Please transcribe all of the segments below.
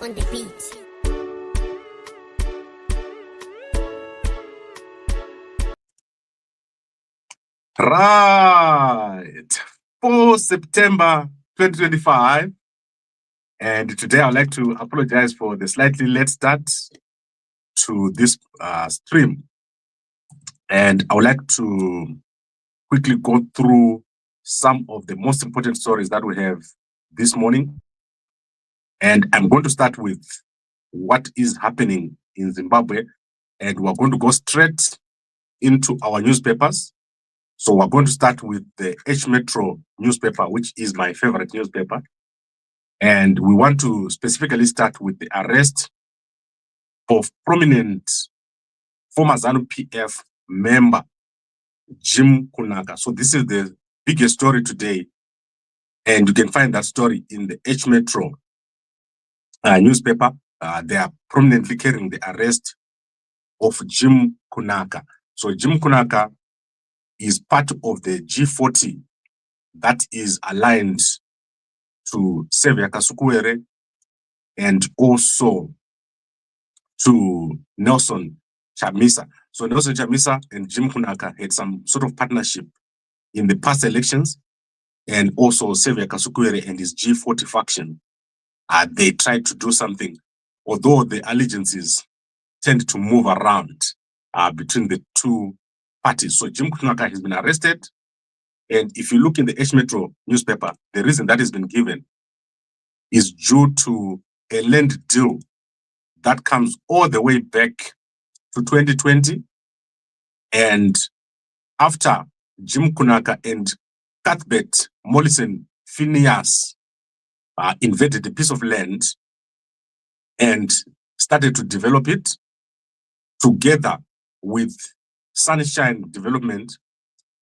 on the beat. Right. 4 September 2025. And today I'd like to apologize for the slightly late start to this stream. And I would like to quickly go through some of the most important stories that we have this morning. And I'm going to start with what is happening in Zimbabwe. And we're going to go straight into our newspapers. So we're going to start with the H Metro newspaper, which is my favorite newspaper. And we want to specifically start with the arrest of prominent former ZANU-PF member, Jim Kunaka. So this is the biggest story today. And you can find that story in the H Metro newspaper. They are prominently carrying the arrest of Jim Kunaka. So Jim Kunaka is part of the G40 that is aligned to Xavier Kasukuwere and also to Nelson Chamisa. So Nelson Chamisa and Jim Kunaka had some sort of partnership in the past elections, and also Xavier Kasukuwere and his G40 faction. They tried to do something, although the allegiances tend to move around between the two parties. So Jim Kunaka has been arrested. And if you look in the H Metro newspaper, the reason that has been given is due to a land deal that comes all the way back to 2020. And after Jim Kunaka and Cuthbert Molisen Finiyasi invaded a piece of land and started to develop it together with Sunshine Development,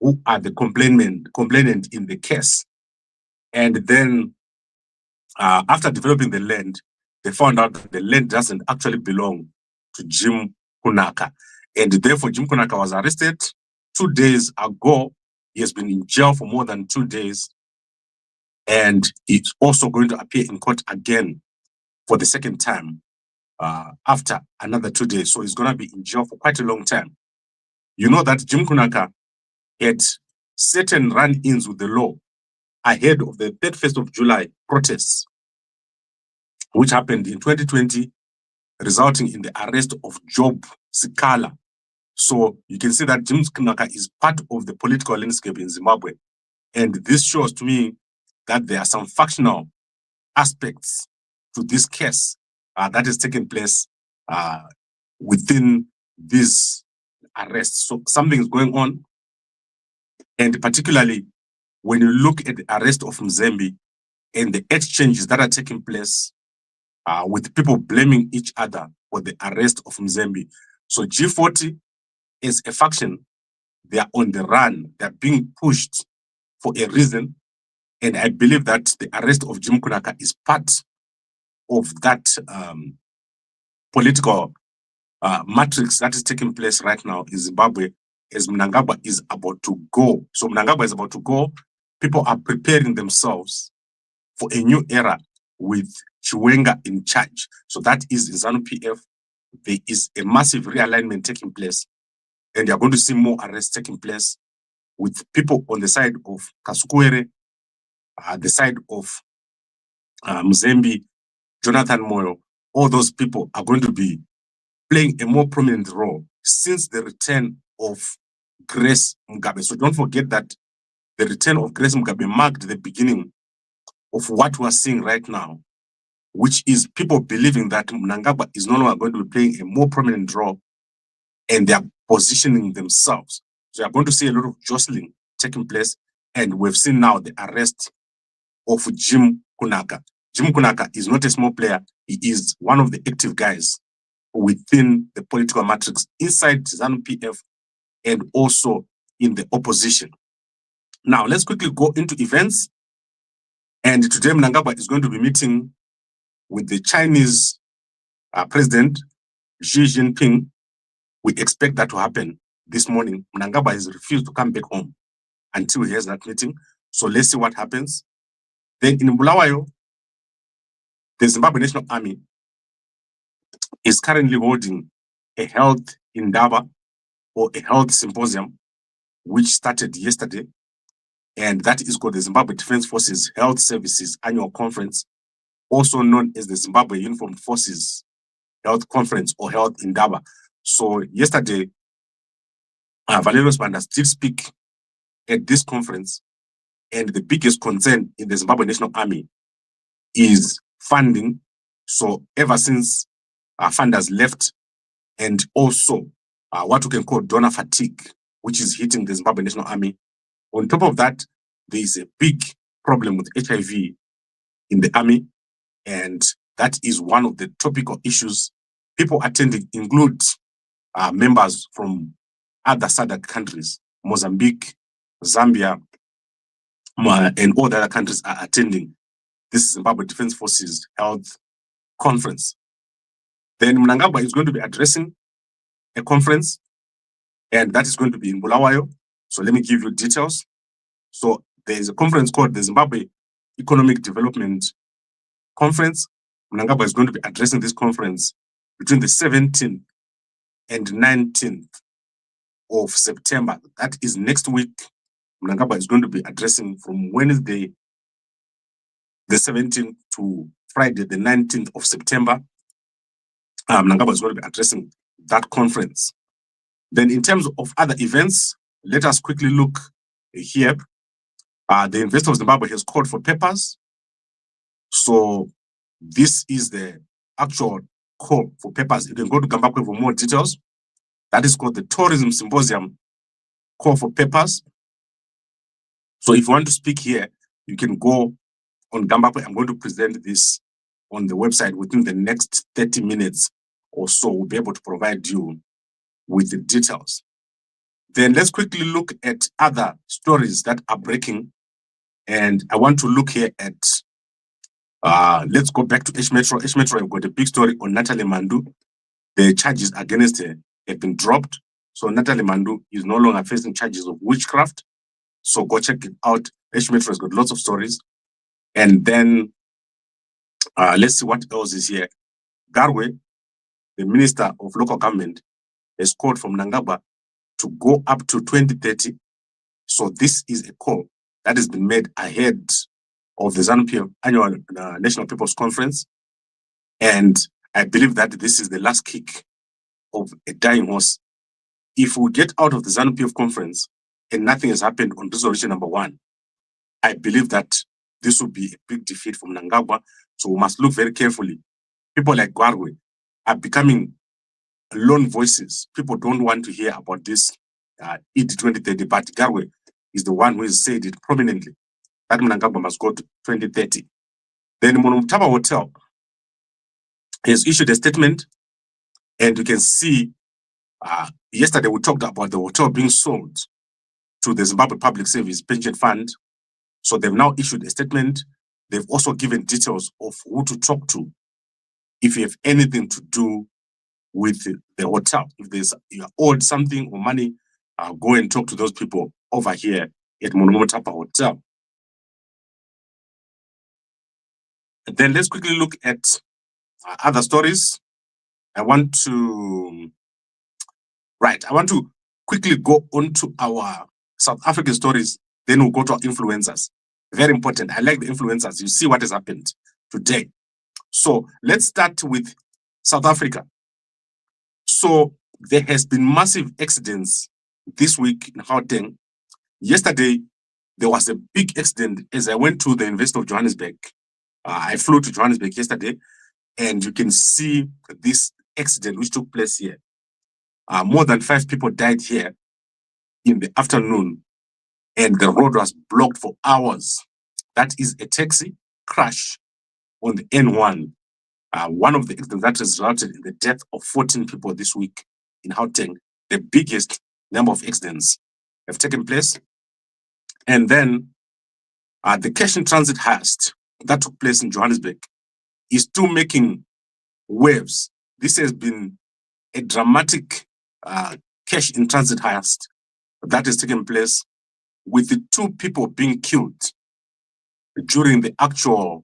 who are the complainant in the case. And then after developing the land, they found out that the land doesn't actually belong to Jim Kunaka. And therefore, Jim Kunaka was arrested 2 days ago. He has been in jail for more than 2 days. And it's also going to appear in court again for the second time after another 2 days. So he's going to be in jail for quite a long time. You know that Jim Kunaka had certain run-ins with the law ahead of the 31st of July protests, which happened in 2020, resulting in the arrest of Job Sikala. So you can see that Jim Kunaka is part of the political landscape in Zimbabwe. And this shows to me that there are some factional aspects to this case that has taken place within this arrest. So something is going on. And particularly when you look at the arrest of Mzembe and the exchanges that are taking place with people blaming each other for the arrest of Mzembe. So G40 is a faction. They are on the run. They're being pushed for a reason. And I believe that the arrest of Jim Kunaka is part of that political matrix that is taking place right now in Zimbabwe as Mnangagwa is about to go. So Mnangagwa is about to go. People are preparing themselves for a new era with Chiwenga in charge. So that is in ZANU-PF. There is a massive realignment taking place. And you're going to see more arrests taking place with people on the side of Kasukuwere, the side of Mzembe, Jonathan Moyo. All those people are going to be playing a more prominent role since the return of Grace Mugabe. So don't forget that the return of Grace Mugabe marked the beginning of what we're seeing right now, which is people believing that Mnangagwa is no longer going to be playing a more prominent role, and they are positioning themselves. So you're going to see a lot of jostling taking place, and we've seen now the arrest of Jim Kunaka. Jim Kunaka is not a small player. He is one of the active guys within the political matrix inside ZANU-PF and also in the opposition. Now, let's quickly go into events. And today, Mnangagwa is going to be meeting with the Chinese President Xi Jinping. We expect that to happen this morning. Mnangagwa has refused to come back home until he has that meeting. So let's see what happens. Then in Bulawayo, the Zimbabwe National Army is currently holding a health indaba or a health symposium, which started yesterday. And that is called the Zimbabwe Defense Forces Health Services Annual Conference, also known as the Zimbabwe Uniformed Forces Health Conference or Health Indaba. So yesterday, Valerius Bandas did speak at this conference, and the biggest concern in the Zimbabwe National Army is funding. So ever since funders left, and also what we can call donor fatigue, which is hitting the Zimbabwe National Army. On top of that, there is a big problem with HIV in the army, and that is one of the topical issues. People attending include members from other SADC countries, Mozambique, Zambia, and all the other countries are attending this Zimbabwe Defense Forces Health Conference. Then Mnangagwa is going to be addressing a conference, and that is going to be in Bulawayo. So let me give you details. So there is a conference called the Zimbabwe Economic Development Conference. Mnangagwa is going to be addressing this conference between the 17th and 19th of September. That is next week. Mnangagwa is going to be addressing from Wednesday, the 17th to Friday, the 19th of September. Mnangagwa is going to be addressing that conference. Then in terms of other events, let us quickly look here. The Investor of Zimbabwe has called for papers. So this is the actual call for papers. You can go to Gambakwe for more details. That is called the Tourism Symposium Call for Papers. So if you want to speak here, you can go on Gambakwe. I'm going to present this on the website within the next 30 minutes or so. We'll be able to provide you with the details. Then let's quickly look at other stories that are breaking. And I want to look here at, let's go back to H Metro. H Metro have got a big story on Natalie Mandu. The charges against her have been dropped. So Natalie Mandu is no longer facing charges of witchcraft. So go check it out. H Metro has got lots of stories. And then let's see what else is here. Garwe, the Minister of Local Government, has called from Mnangagwa to go up to 2030. So this is a call that has been made ahead of the ZANU-PF annual National People's Conference. And I believe that this is the last kick of a dying horse. If we get out of the ZANU-PF conference and nothing has happened on resolution number 1, I believe that this will be a big defeat for Mnangagwa. So we must look very carefully. People like Garwe are becoming lone voices. People don't want to hear about this ED 2030, but Garwe is the one who has said it prominently that Mnangagwa must go to 2030. Then Monumtaba Hotel has issued a statement, and you can see yesterday we talked about the hotel being sold to the Zimbabwe Public Service Pension Fund. So they've now issued a statement. They've also given details of who to talk to if you have anything to do with the hotel. If you're owed something or money, go and talk to those people over here at Monumtaba Hotel. And then let's quickly look at other stories. I want to quickly go on to our South African stories. Then we'll go to our influencers. Very important. I like the influencers. You see what has happened today. So let's start with South Africa. So there has been massive accidents this week in Gauteng. Yesterday, there was a big accident as I went to the University of Johannesburg. I flew to Johannesburg yesterday, and you can see this accident which took place here. More than 5 people died here in the afternoon, and the road was blocked for hours. That is a taxi crash on the N1. One of the accidents that resulted in the death of 14 people this week in Gauteng. The biggest number of accidents have taken place. And then the cash in transit heist that took place in Johannesburg is still making waves. This has been a dramatic cash in transit heist that has taken place, with the 2 people being killed during the actual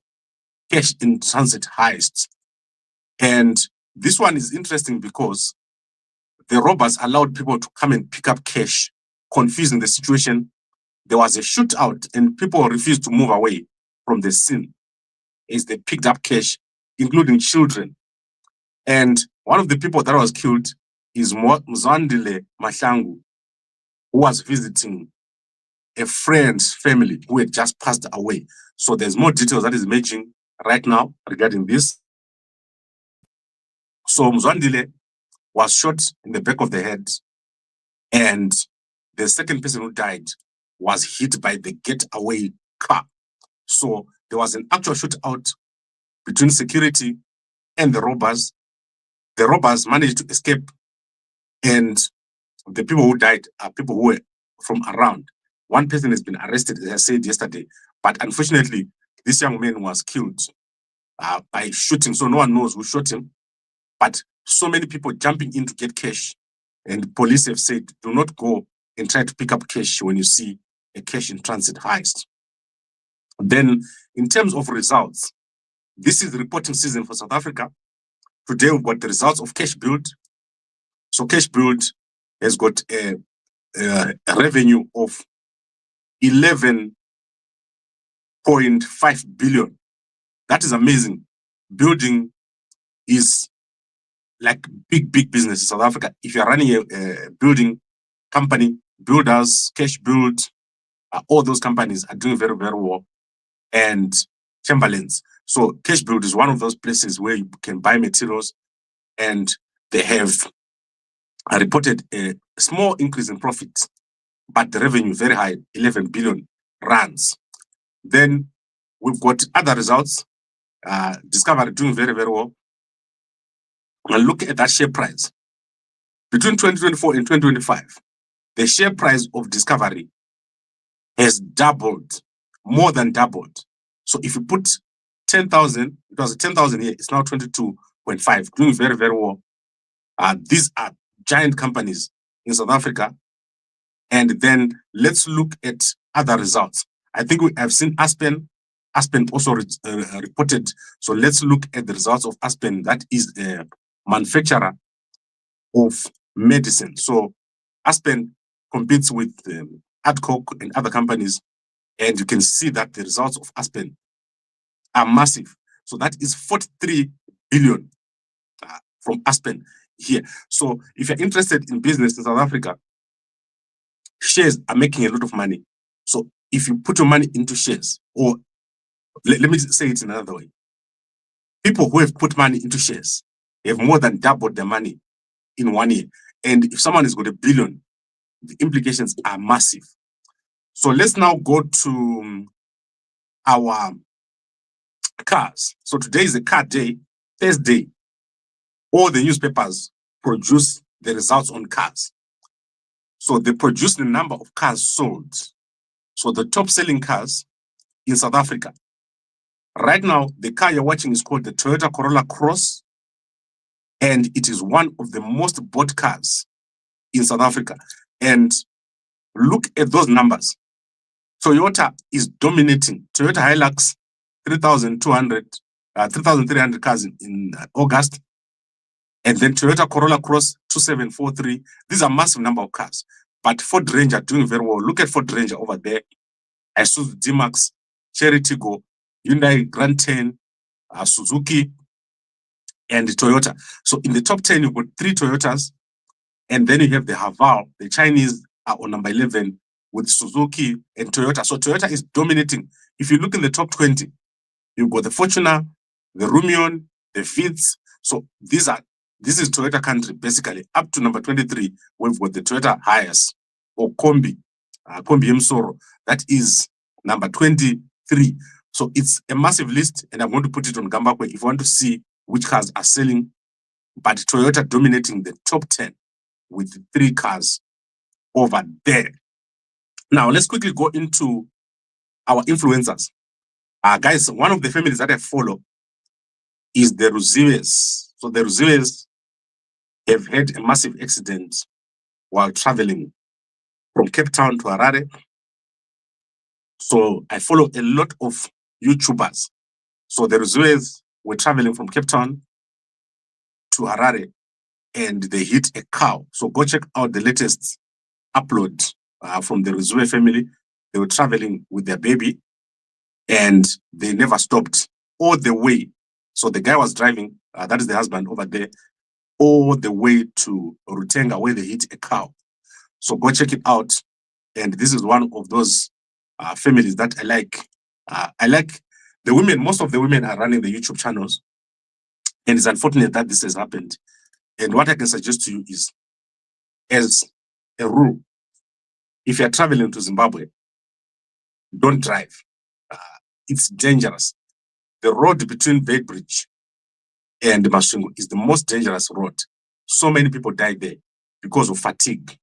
cash in transit heist. And This one is interesting because the robbers allowed people to come and pick up cash, confusing the situation. There was a shootout and people refused to move away from the scene as they picked up cash, including children. And one of the people that was killed is Ndebele Mahlangu, who was visiting a friend's family who had just passed away. So there's more details that is emerging right now regarding this. So Ndebele was shot in the back of the head, and the second person who died was hit by the getaway car. So there was an actual shootout between security and the robbers. The robbers managed to escape, and the people who died are people who were from around. One person has been arrested, as I said yesterday, but unfortunately, this young man was killed by shooting, so no one knows who shot him. But so many people jumping in to get cash, and police have said, do not go and try to pick up cash when you see a cash in transit heist. Then, in terms of results, this is the reporting season for South Africa. Today, we've got the results of Cash Build. So Cash Build has got a revenue of 11.5 billion. That is amazing. Building is like big business in South Africa. If you're running a building company, builders, Cash Build, all those companies are doing very well. And Chamberlain's. So Cash Build is one of those places where you can buy materials, and they have reported a small increase in profits, but the revenue very high, 11 billion rands. Then we've got other results. Discovery doing very well. And look at that share price. Between 2024 and 2025, the share price of Discovery has doubled, more than doubled. So if you put 10,000, it was 10,000 here, it's now 22.5, doing very well. These are giant companies in South Africa. And then let's look at other results. I think we have seen Aspen. Aspen also reported. So let's look at the results of Aspen. That is a manufacturer of medicine. So Aspen competes with Adcock and other companies, and you can see that the results of Aspen are massive. So that is 43 billion from Aspen here. So if you're interested in business in South Africa, shares are making a lot of money. So if you put your money into shares, or let me say it in another way, people who have put money into shares have more than doubled their money in 1 year. And if someone has got $1 billion, the implications are massive. So let's now go to our cars. So today is a car day, Thursday. All the newspapers produce the results on cars. So they produce the number of cars sold. So the top selling cars in South Africa. Right now, the car you're watching is called the Toyota Corolla Cross, and it is one of the most bought cars in South Africa. And look at those numbers. Toyota is dominating. Toyota Hilux, 3,300 cars in August. And then Toyota Corolla Cross, 2,743. These are massive number of cars. But Ford Ranger doing very well. Look at Ford Ranger over there. Isuzu D-Max, Cherry Tiggo, Hyundai Grand 10, Suzuki, and Toyota. So in the top 10, you've got 3 Toyotas. And then you have the Haval. The Chinese are on number 11 with Suzuki and Toyota. So Toyota is dominating. If you look in the top 20, you've got the Fortuner, the Rumion, the Fitz. So this is Toyota country, basically. Up to number 23, we've got the Toyota Hiace or Kombi, Kombi Msoro. That is number 23. So it's a massive list, and I'm going to put it on Gambakwe if you want to see which cars are selling. But Toyota dominating the top 10 with 3 cars over there. Now, let's quickly go into our influencers. Guys, one of the families that I follow is the Ruziwes. So the Ruziwes have had a massive accident while traveling from Cape Town to Harare. So I follow a lot of YouTubers. So the Ruziwes were traveling from Cape Town to Harare and they hit a cow. So go check out the latest upload from the Rizwe family. They were traveling with their baby and they never stopped all the way. So the guy was driving, that is the husband over there, all the way to Rutenga where they hit a cow. So go check it out. And this is one of those families that I like. I like the women. Most of the women are running the YouTube channels. And it's unfortunate that this has happened. And what I can suggest to you is, as a rule, if you're traveling to Zimbabwe, don't drive. It's dangerous. The road between Beitbridge and Masvingo is the most dangerous road. So many people die there because of fatigue.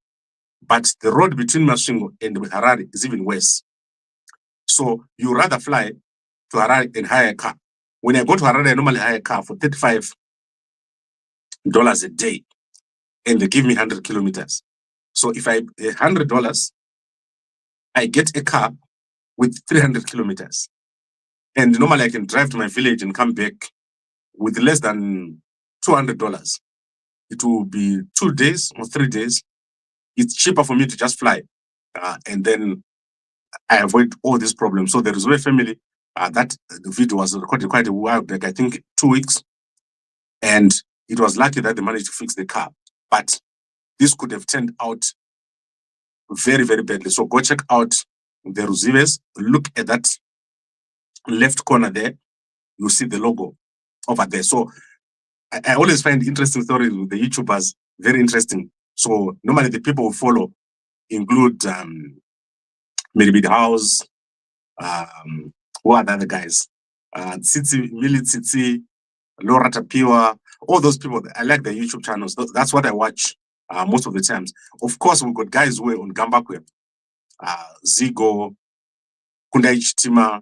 But the road between Masvingo and Harare is even worse. So you rather fly to Harare and hire a car. When I go to Harare, I normally hire a car for $35 a day, and they give me 100 kilometers. So if I pay $100, I get a car with 300 kilometers. And normally I can drive to my village and come back with less than $200. It will be 2 days or 3 days. It's cheaper for me to just fly. And then I avoid all these problems. So there is a family that the video was recorded quite a while back, I think 2 weeks. And it was lucky that they managed to fix the car. But this could have turned out very, very badly. So go check out the Ruzives. Look at that left corner there. You see the logo over there. So I always find interesting stories with the YouTubers very interesting. So normally the people who follow include maybe the house, who are the other guys? Tsitsi, Mili Tsitsi, Laura Tapiwa, all those people. I like their YouTube channels. That's what I watch most of the times. Of course, we've got guys who are on Gambakwe, Zigo, Kundai Chitima,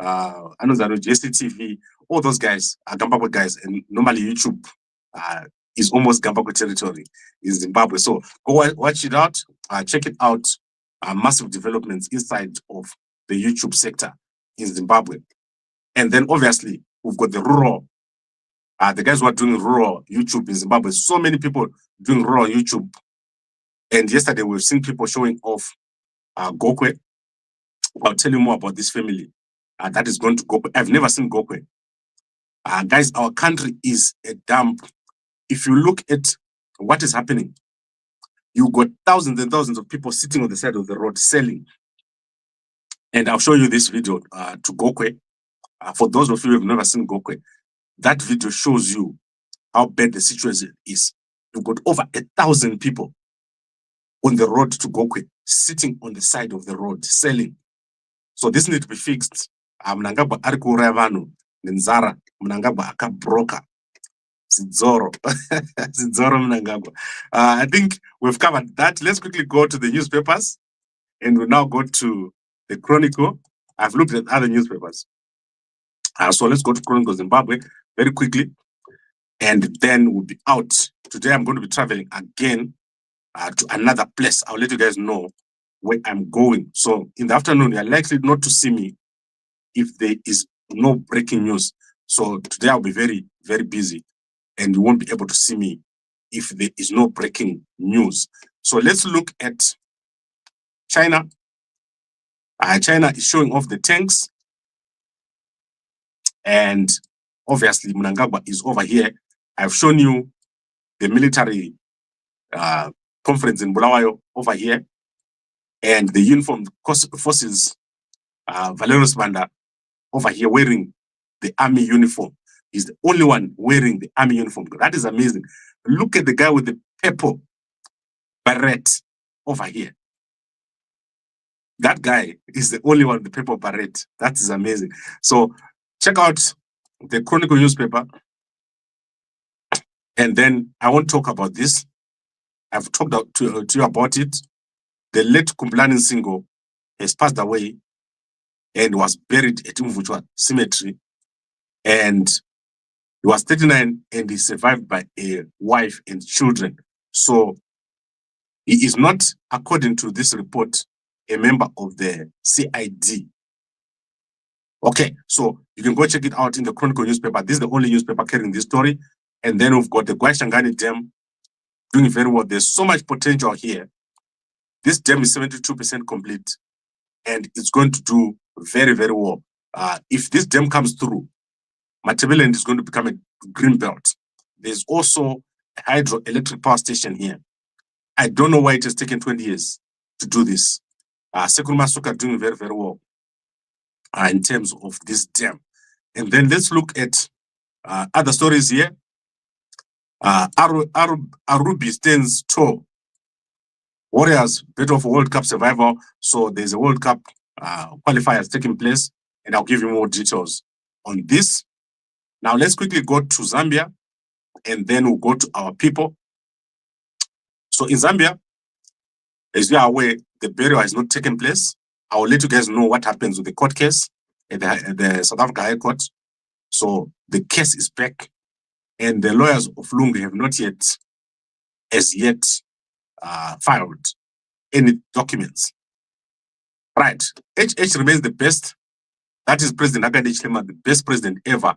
Anozaro, JCTV, all those guys are Gambakwe guys. And normally YouTube is almost Gambakwe territory in Zimbabwe. So go watch it out, check it out. Massive developments inside of the YouTube sector in Zimbabwe. And then obviously we've got the rural, the guys who are doing rural YouTube in Zimbabwe. So many people doing rural YouTube. And yesterday we've seen people showing off Gokwe. I'll tell you more about this family that is going to Gokwe. I've never seen Gokwe. Guys, our country is a dump. If you look at what is happening, you got thousands and thousands of people sitting on the side of the road selling. And I'll show you this video to Gokwe. For those of you who have never seen Gokwe, that video shows you how bad the situation is. You've got over 1,000 people on the road to Gokwe, sitting on the side of the road, selling. So this needs to be fixed. Mnangagwa ariku revanu, Nzara, Mnangagwa akabroka. Zidzoro. Zidzoro Mnangagwa. I think we've covered that. Let's quickly go to the newspapers. And we'll now go to the Chronicle. I've looked at other newspapers. So let's go to Chronicle Zimbabwe very quickly. And then we'll be out. Today I'm going to be traveling again to another place. I'll let you guys know where I'm going. So in the afternoon, you're likely not to see me if there is no breaking news. So today I'll be very, very busy. And you won't be able to see me if there is no breaking news. So let's look at China. China is showing off the tanks. And obviously, Mnangagwa is over here. I've shown you the military conference in Bulawayo over here. And the uniformed forces, Valerius Banda over here wearing the army uniform. He's the only one wearing the army uniform. That is amazing. Look at the guy with the purple beret over here. That guy is the only one with the purple beret. That is amazing. So check out the Chronicle newspaper. And then I won't talk about this. I've talked to you about it. The late Kumplani Singo has passed away and was buried at Mvuchwa Cemetery. And he was 39 and he survived by a wife and children. So he is not, according to this report, a member of the CID. Okay, so you can go check it out in the Chronicle newspaper. This is the only newspaper carrying this story. And then we've got the Guashangani Dam doing very well. There's so much potential here. This dam is 72% complete, and it's going to do very, very well. If this dam comes through, Ndebele is going to become a green belt. There's also a hydroelectric power station here. I don't know why it has taken 20 years to do this. Sekuru Masuka are doing very, very well in terms of this dam. And then let's look at other stories here. Arubi stands tall. Warriors, bit of World Cup survival. So there's a World Cup qualifiers taking place, and I'll give you more details on this. Now let's quickly go to Zambia, and then we'll go to our people. So in Zambia, as you are aware, the burial has not taken place. I will let you guys know what happens with the court case at the South Africa High Court. So the case is back, and the lawyers of Lungu have not yet, as yet, filed any documents. Right. HH remains the best. That is President Hakainde Hichilema, the best president ever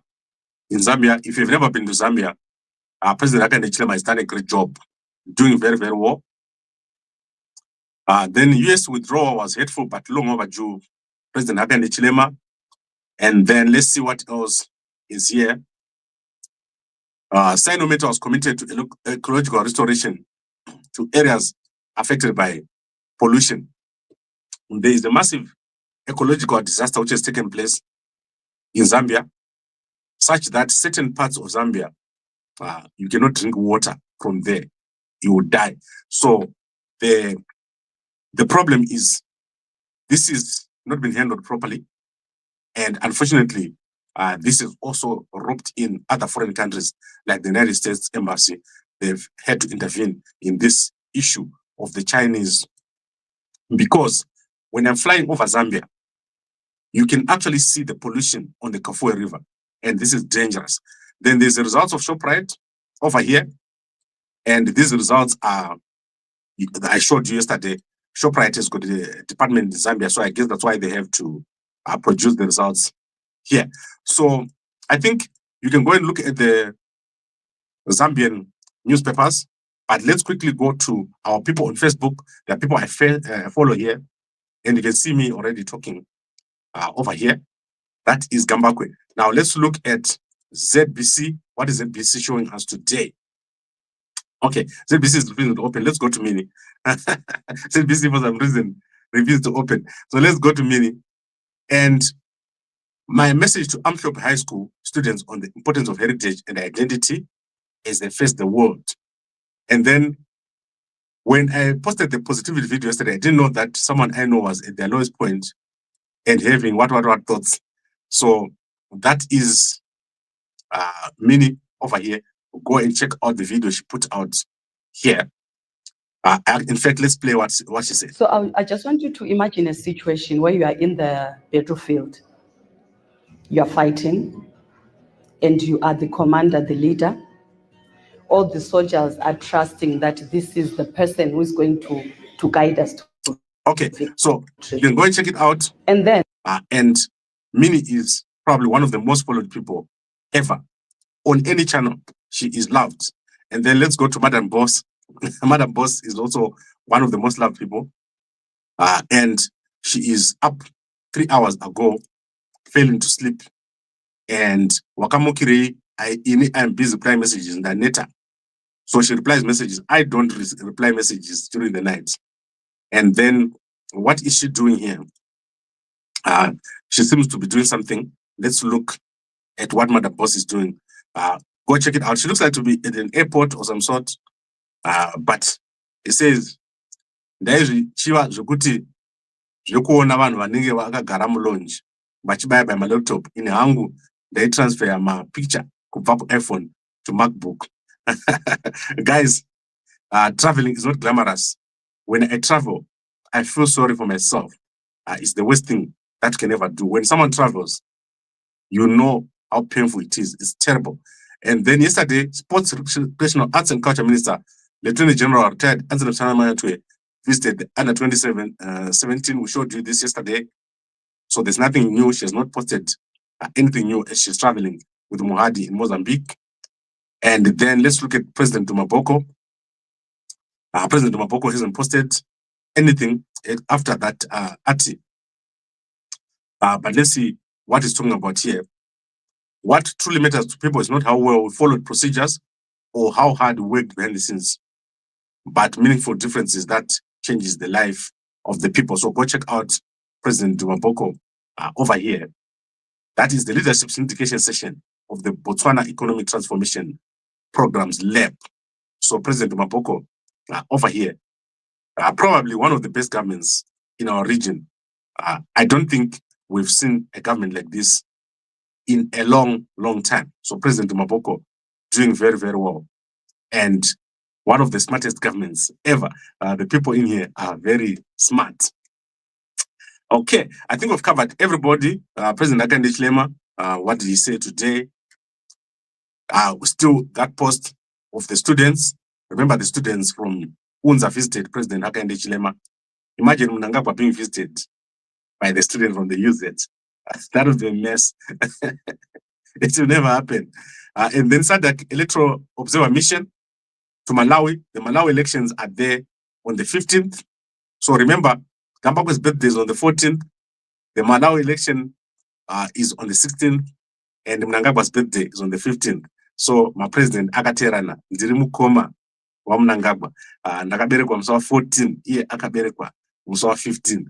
in Zambia. If you've never been to Zambia, President Hakainde Hichilema has done a great job, doing very, very well. Then US withdrawal was hateful but long overdue. President Hakainde Hichilema. And then let's see what else is here. Sinometer was committed to ecological restoration to areas affected by pollution. There is a massive ecological disaster which has taken place in Zambia, such that certain parts of Zambia, you cannot drink water from there. You will die. So the problem is this is not been handled properly. And unfortunately, this is also roped in other foreign countries like the United States Embassy. They've had to intervene in this issue of the Chinese, because when I'm flying over Zambia, you can actually see the pollution on the Kafue River, and this is dangerous. Then there's the results of ShopRite over here, and these results are, I showed you yesterday, ShopRite has got a department in Zambia, so I guess that's why they have to produce the results here. So I think you can go and look at the Zambian newspapers, but let's quickly go to our people on Facebook. There are people I follow here, and you can see me already talking over here. That is Gambakwe. Now let's look at ZBC. What is ZBC showing us today? Okay, ZBC is refusing to open. Let's go to Mini. ZBC for some reason refused to open. So let's go to Mini. And my message to Amhlop High School students on the importance of heritage and identity as they face the world. And then when I posted the positivity video yesterday, I didn't know that someone I know was at their lowest point and having what thoughts. So that is Mini over here. Go and check out the video she put out here. In fact, let's play what she said. So I just want you to imagine a situation where you are in the battlefield. You are fighting, and you are the commander, the leader. All the soldiers are trusting that this is the person who is going to guide us. Okay, so you can go and check it out. And then, and Mini is probably one of the most followed people ever on any channel. She is loved. And then let's go to Madam Boss. Madam Boss is also one of the most loved people. And she is up 3 hours ago, failing to sleep. And Wakamokire, I'm busy replying messages in the neta. So she replies messages. I don't reply messages during the night. And then what is she doing here? She seems to be doing something. Let's look at what Madam Boss is doing. Go check it out. She looks like to be at an airport or some sort. But it says, Chiwa Zukuti, Jokuona vanhu vanenge vakagara mulonji vachibaya by my laptop in hangu they transfer my picture kubva iPhone to MacBook. Guys, traveling is not glamorous. When I travel, I feel sorry for myself. It's the worst thing that you can ever do. When someone travels, you know how painful it is. It's terrible. And then yesterday, Sports, Recreational Arts and Culture Minister, Lieutenant General retired Anthony Mayatwe visited the under 17. We showed you this yesterday. So there's nothing new. She has not posted anything new as she's traveling with Muhadi in Mozambique. And then let's look at President Maboko. President Maboko hasn't posted anything after that ATI. But let's see what he's talking about here. What truly matters to people is not how well we followed procedures or how hard we worked behind the scenes, but meaningful differences that changes the life of the people. So go check out President Maboko over here. That is the leadership syndication session of the Botswana Economic Transformation Programs Lab. So President Maboko over here, probably one of the best governments in our region. I don't think we've seen a government like this in a long, long time. So President Maboko doing very, very well. And one of the smartest governments ever. The people in here are very smart. Okay, I think we've covered everybody. President Hakainde Hichilema, what did he say today? Still that post of the students. Remember the students from Unza visited President Hakainde Hichilema. Imagine Mnangagwa being visited by the student from the UZ. That would be a mess. It will never happen. And then SADC Electoral Observer Mission to Malawi. The Malawi elections are there on the 15th. So remember, Gambakwe's birthday is on the 14th. The Malawi election is on the 16th. And Mnangagwa's birthday is on the 15th. So my president, akaterana, ndiri mukoma wa Mnangagwa. Ndakaberekwa musi wa 14, iye akaberekwa musi wa 15.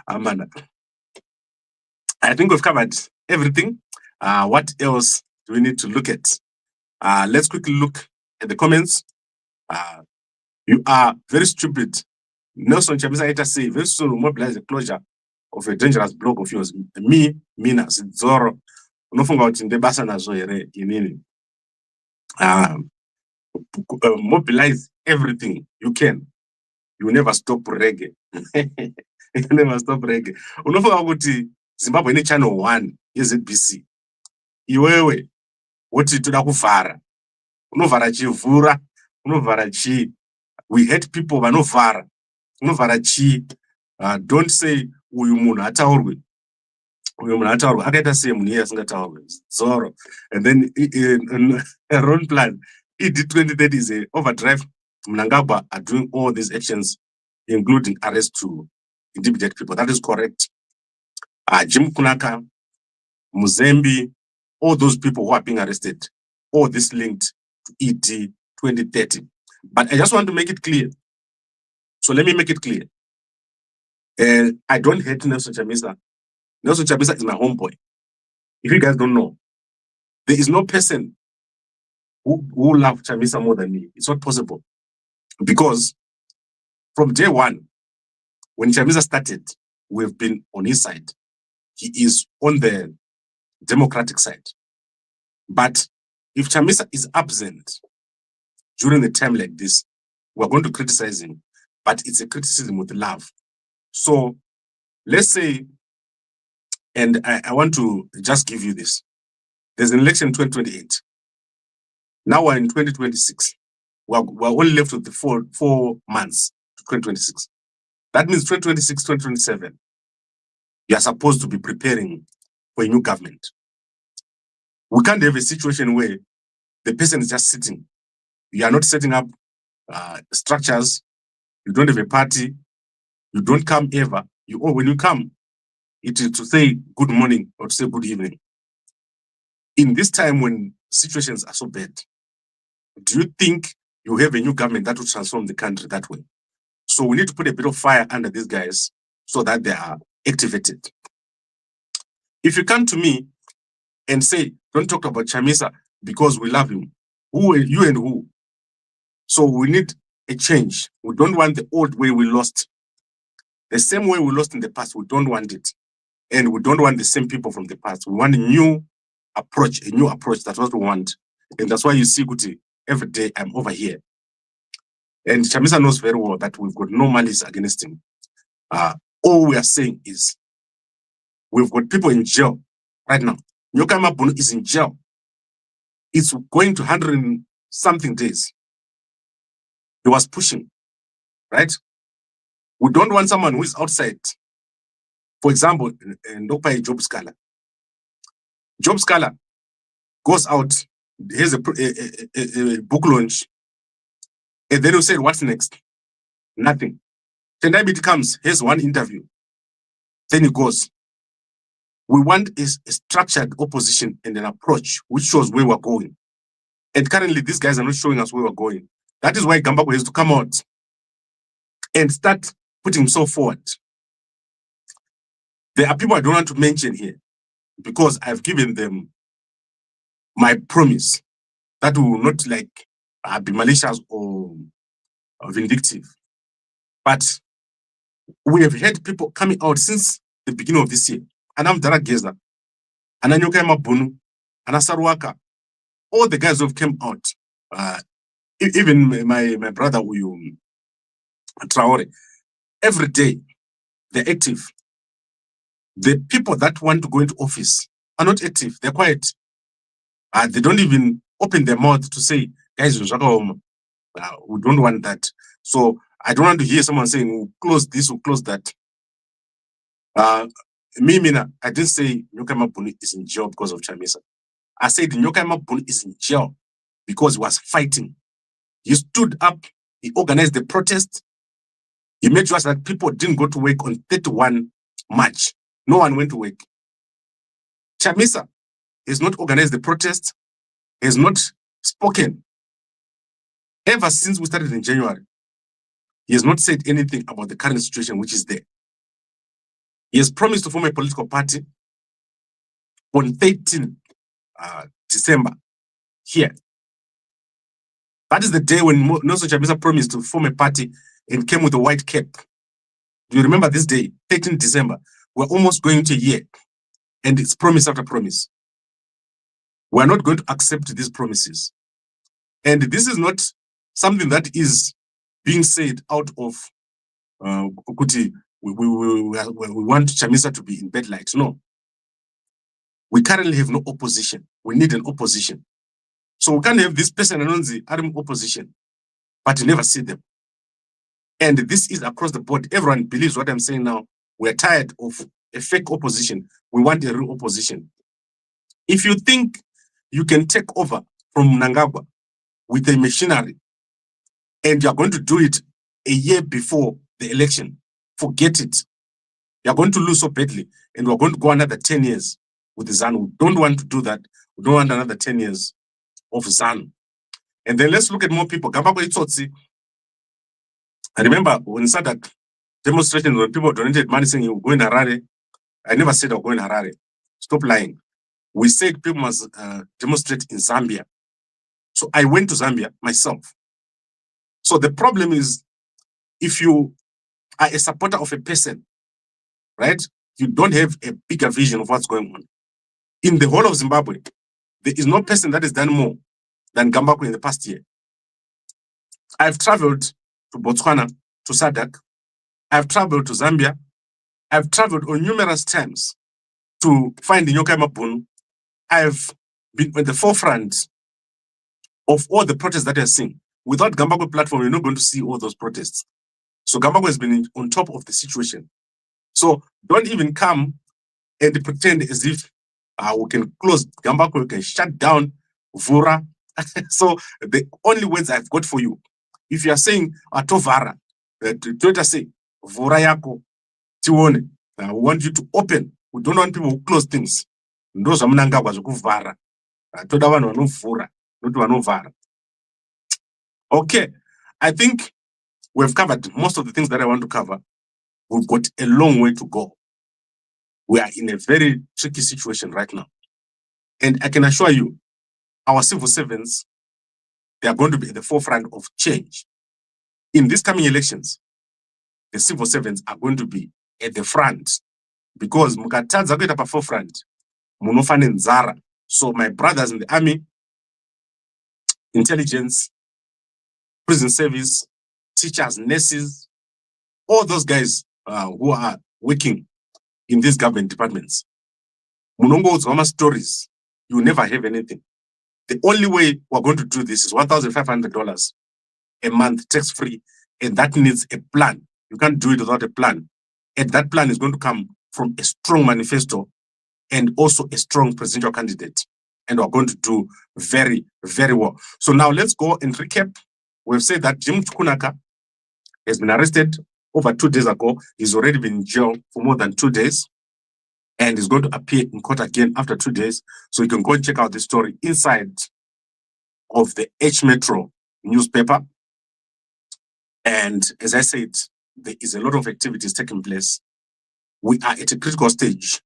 Amana. I think we've covered everything. What else do we need to look at? Let's quickly look at the comments. You are very stupid. Nelson Chamisa Ita say, very soon we'll mobilize the closure of a dangerous block of yours. Mina, Zoro. Unofunga uti Ndebasa na zoere inini. Mobilize everything you can. You never stop reggae. You never stop reggae. Unofunga uti Zimbabwe ni channel 1 yeZBC. Iwewe, woti toda kuvhara. Unovhara chivhura, unovhara chi. We hate people vanovhara. Unovhara chi. Don't say uyu munhu ataurwe. Uyu munhu ataurwe. Akaita sei munhu iye asingataurwe. Zoro. And then a Ron plan. ED 2030 is a overdrive. Mnangagwa are doing all these actions, including arrest to intimidate people. That is correct. Jim Kunaka, Muzembe, all those people who are being arrested, all this linked to ED 2030. But I just want to make it clear. So let me make it clear. I don't hate Nelson Chamisa. Nelson Chamisa is my homeboy. If you guys don't know, there is no person who loves Chamisa more than me. It's not possible. Because from day one, when Chamisa started, we've been on his side. He is on the democratic side. But if Chamisa is absent during a time like this, we're going to criticize him, but it's a criticism with love. So let's say, and I want to just give you this. There's an election in 2028. Now we're in 2026. We're only left with the four months to 2026. That means 2026, 2027, you are supposed to be preparing for a new government. We can't have a situation where the person is just sitting. You are not setting up structures. You don't have a party. You don't come ever. When you come, it is to say good morning or to say good evening. In this time when situations are so bad, do you think you have a new government that will transform the country that way? So we need to put a bit of fire under these guys so that they are activated. If you come to me and say, don't talk about Chamisa because we love him, who are you and who? So we need a change. We don't want the old way we lost. The same way we lost in the past, we don't want it. And we don't want the same people from the past. We want a new approach. That's what we want. And that's why you see Kuti, every day I'm over here. And Chamisa knows very well that we've got no malice against him. All we are saying is, we've got people in jail right now. Nyokama Bunu is in jail. It's going to 100 and something days. He was pushing, right? We don't want someone who is outside. For example, Ndopai Job Scala. Job Scala goes out, here's a book launch, and then you say, what's next? Nothing. Ndebele comes, here's one interview. Then he goes. We want a structured opposition and an approach which shows where we're going. And currently, these guys are not showing us where we're going. That is why Gambakwe has to come out and start putting himself forward. There are people I don't want to mention here because I've given them my promise that we will not be malicious or vindictive. But we have had people coming out since the beginning of this year. Anam Darageza, Ananyoka Mabunu, Anasaruaka, all the guys who have come out, even my brother Traore, every day they're active. The people that want to go into office are not active, they're quiet. They don't even open their mouth to say, guys, we don't want that. So I don't want to hear someone saying, we'll close this, we'll close that. Mina, I didn't say Nyoka Mabuni is in jail because of Chamisa. I said Nyoka Mabuni is in jail because he was fighting. He stood up, he organized the protest, he made sure that people didn't go to work on 31 March. No one went to work. Chamisa has not organized the protest, has not spoken. Ever since we started in January, he has not said anything about the current situation which is there. He has promised to form a political party on 13 December here. That is the day when Nelson Chamisa promised to form a party and came with a white cap. Do you remember this day, 13 December? We're almost going to a year, and it's promise after promise. We're not going to accept these promises. And this is not something that is being said out of Kuti. We want Chamisa to be in bad light. No. We currently have no opposition. We need an opposition. So we can't have this person announce armed opposition, but you never see them. And this is across the board. Everyone believes what I'm saying now. We're tired of a fake opposition. We want a real opposition. If you think you can take over from Mnangagwa with a machinery and you're going to do it a year before the election, forget it. You're going to lose so badly, and we're going to go another 10 years with the ZANU. We don't want to do that. We don't want another 10 years of ZANU. And then let's look at more people. Gambakwe Itsotsi. I remember when SADC demonstration, when people donated money saying you go in Harare, I never said I'll go in Harare. Stop lying. We said people must demonstrate in Zambia. So I went to Zambia myself. So the problem is, if you are a supporter of a person, right, you don't have a bigger vision of what's going on. In the whole of Zimbabwe, there is no person that has done more than Gambakwe in the past year. I've traveled to Botswana, to SADC. I've traveled to Zambia. I've traveled on numerous times to find Nyoka Mabunu. I've been at the forefront of all the protests that you're seeing. Without Gambakwe platform, you're not going to see all those protests. So Gambakwe has been on top of the situation. So don't even come and pretend as if we can close Gambakwe, we can shut down Vura. So the only words I've got for you, if you are saying Atovara, Twitter say Vura yako tione. We want you to open. We don't want people who close things. Those are Mnangagwa zokuvara. Toda vanhu vanovhura, not vanovara. Okay, I think we've covered most of the things that I want to cover. We've got a long way to go. We are in a very tricky situation right now. And I can assure you, our civil servants, they are going to be at the forefront of change. In these coming elections, the civil servants are going to be at the front because mukatadza kuita pa forefront, munofane nzara. So my brothers in the army, intelligence, prison service, teachers, nurses, all those guys who are working in these government departments, munongodzwa stories, you never have anything. The only way we're going to do this is $1,500 a month, tax-free, and that needs a plan. You can't do it without a plan. And that plan is going to come from a strong manifesto and also a strong presidential candidate. and we're going to do very, very well. So now let's go and recap. We've said that Jim Kunaka has been arrested over 2 days ago. He's already been in jail for more than 2 days, and he's going to appear in court again after 2 days. So you can go and check out the story inside of the H Metro newspaper. And as I said, there is a lot of activities taking place. We are at a critical stage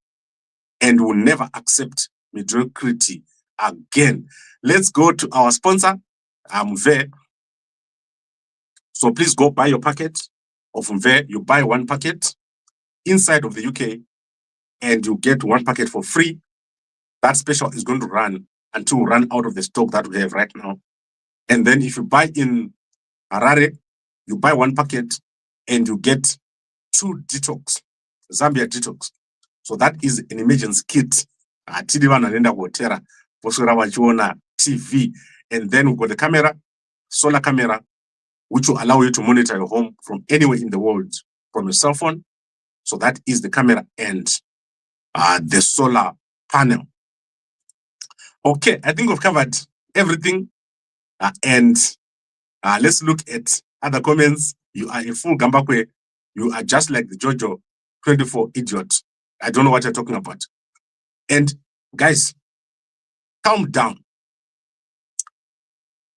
and will never accept mediocrity again. Let's go to our sponsor, Mve. So please go buy your packet of Mve. You buy 1 packet inside of the UK and you get 1 packet for free. That special is going to run until we run out of the stock that we have right now. And then if you buy in Harare, you buy 1 packet and you get 2 detox, Zambia detox. So that is an emergency kit. TV. And then we've got the camera, solar camera, which will allow you to monitor your home from anywhere in the world from your cell phone. So that is the camera and the solar panel. Okay, I think we've covered everything. And let's look at other comments. You are a full Gambakwe. You are just like the Jojo 24 idiot. I don't know what you're talking about. And guys, calm down.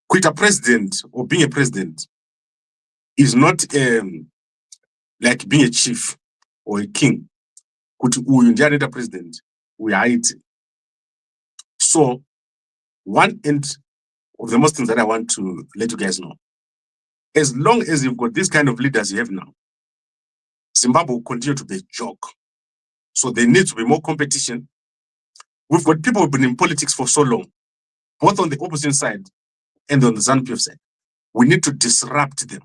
Quit a president or being a president is not like being a chief or a king. Kuti uyu ndiye a president, we are it. So, one end of the most things that I want to let you guys know, as long as you've got this kind of leaders you have now, Zimbabwe will continue to be a joke. So there needs to be more competition. We've got people who've been in politics for so long, both on the opposition side and on the ZANU-PF side. We need to disrupt them.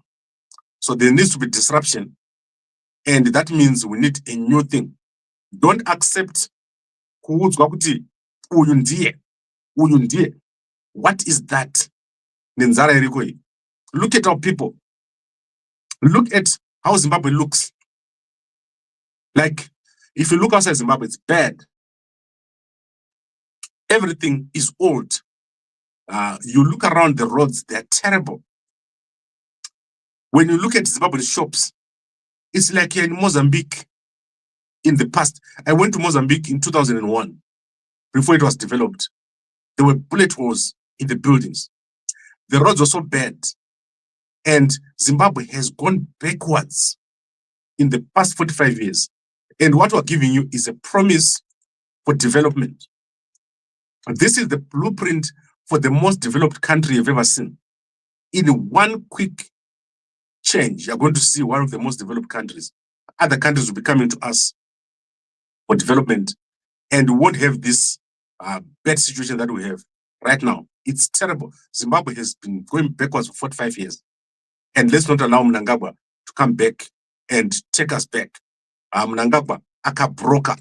So there needs to be disruption. And that means we need a new thing. Don't accept uyundie. What is that? Look at our people. Look at how Zimbabwe looks. Like, if you look outside Zimbabwe, it's bad. Everything is old. You look around the roads, they're terrible. When you look at Zimbabwe shops, it's like you're in Mozambique in the past. I went to Mozambique in 2001, before it was developed. There were bullet holes in the buildings. The roads were so bad. And Zimbabwe has gone backwards in the past 45 years. And what we're giving you is a promise for development. This is the blueprint for the most developed country you've ever seen. In one quick change, you're going to see one of the most developed countries. Other countries will be coming to us for development, and we won't have this bad situation that we have right now. It's terrible. Zimbabwe has been going backwards for 45 years. And let's not allow Mnangagwa to come back and take us back. Mnangagwa, aka broker.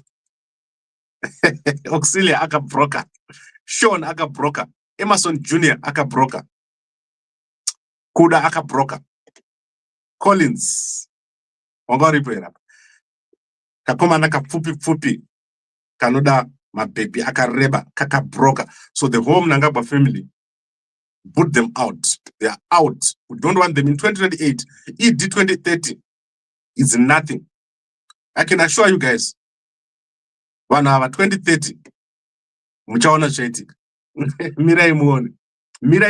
Auxilia, aka broker. Sean, aka broker. Emerson Jr., aka broker. Kuda, aka broker. Collins, Wangaripuera. Kakoma naka fupi. Kanoda, my baby, aka reba, kaka broker. So the whole Mnangagwa family, put them out. They are out. We don't want them in 2028. ED 2030 is nothing. I can assure you guys, 1 hour 2030, muchaona chaitika. Mirai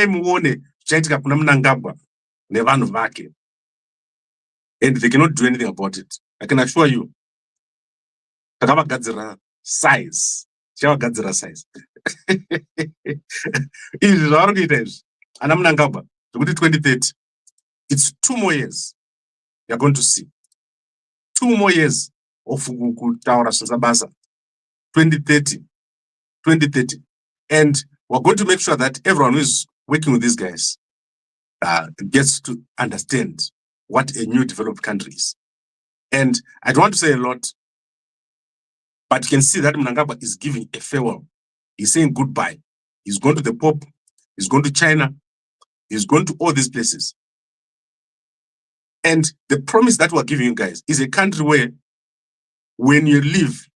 muone chaitika kuna Mnangagwa nevanhu vake. And they cannot do anything about it. I can assure you. Takavagadzira size. Chavagadzira size. Izvi zvavari kuita izvi ana Mnangagwa zvokuti 2030, it's 2 more years. You're going to see 2 more years of kutaura basa. 2030, and we're going to make sure that everyone who is working with these guys gets to understand what a new developed country is. And I don't want to say a lot, but you can see that Mnangagwa is giving a farewell. He's saying goodbye. He's going to the Pope. He's going to China. He's going to all these places. And the promise that we're giving you guys is a country where when you leave,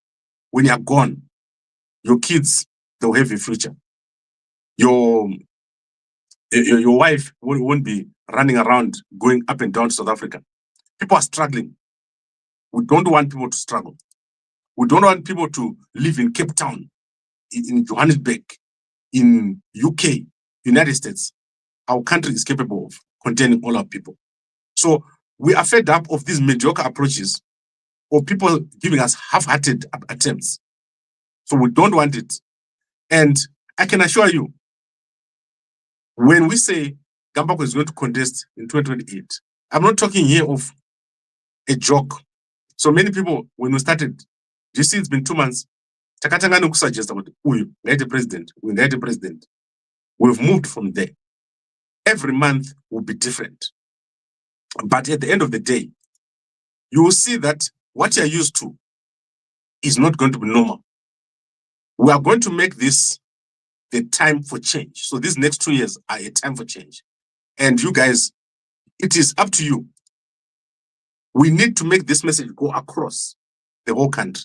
when you're gone, your kids, they'll have a future. Your wife won't be running around going up and down to South Africa. People are struggling. We don't want people to struggle. We don't want people to live in Cape Town, in Johannesburg, in UK, United States. Our country is capable of containing all our people. So we are fed up of these mediocre approaches or people giving us half-hearted attempts. So we don't want it. And I can assure you, when we say Gambakwe is going to contest in 2028, I'm not talking here of a joke. So many people, when we started, you see, it's been 2 months. Takatangana kusuggest about the president, the president. We've moved from there. Every month will be different. But at the end of the day, you will see that what you're used to is not going to be normal. We are going to make this the time for change. So these next 2 years are a time for change. And you guys, it is up to you. We need to make this message go across the whole country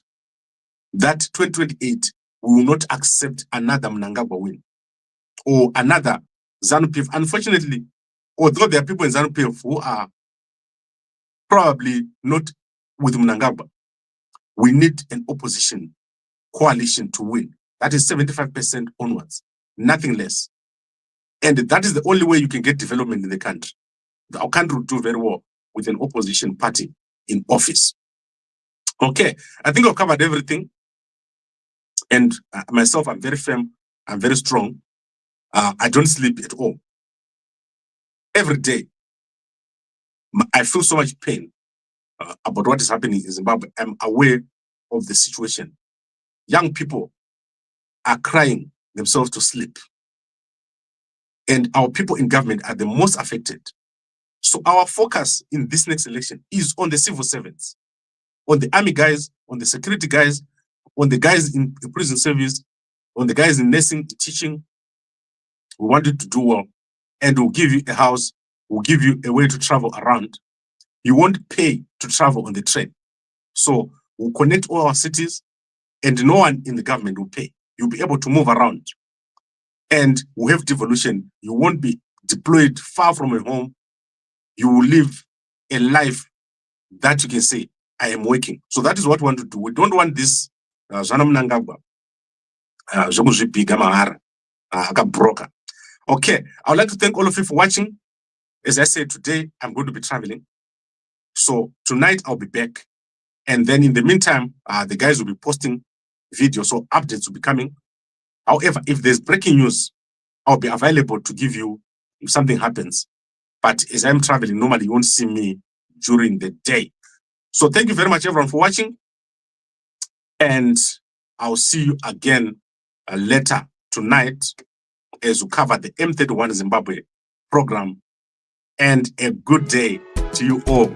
that 2028, we will not accept another Mnangagwa win or another ZANU-PF. Unfortunately, although there are people in ZANU-PF who are probably not with Mnangagwa, we need an opposition coalition to win. That is 75% onwards, nothing less. And that is the only way you can get development in the country. Our country will do very well with an opposition party in office. Okay, I think I've covered everything. And myself, I'm very firm, I'm very strong. I don't sleep at all. Every day, I feel so much pain about what is happening in Zimbabwe. I'm aware of the situation. Young people are crying themselves to sleep. And our people in government are the most affected. So our focus in this next election is on the civil servants, on the army guys, on the security guys, on the guys in the prison service, on the guys in nursing, teaching. We want you to do well. And we'll give you a house, we'll give you a way to travel around. You won't pay to travel on the train. So we'll connect all our cities and no one in the government will pay. You'll be able to move around. And we'll have devolution. You won't be deployed far from your home. You will live a life that you can say, I am working. So that is what we want to do. We don't want this Mnangagwa, broker. Okay, I would like to thank all of you for watching. As I said, today I'm going to be traveling. So tonight I'll be back. And then in the meantime, the guys will be posting videos, so updates will be coming. However, if there's breaking news, I'll be available to give you if something happens. But as I'm traveling, normally you won't see me during the day. So thank you very much, everyone, for watching. And I'll see you again later tonight as we cover the M31 Zimbabwe program. And a good day to you all.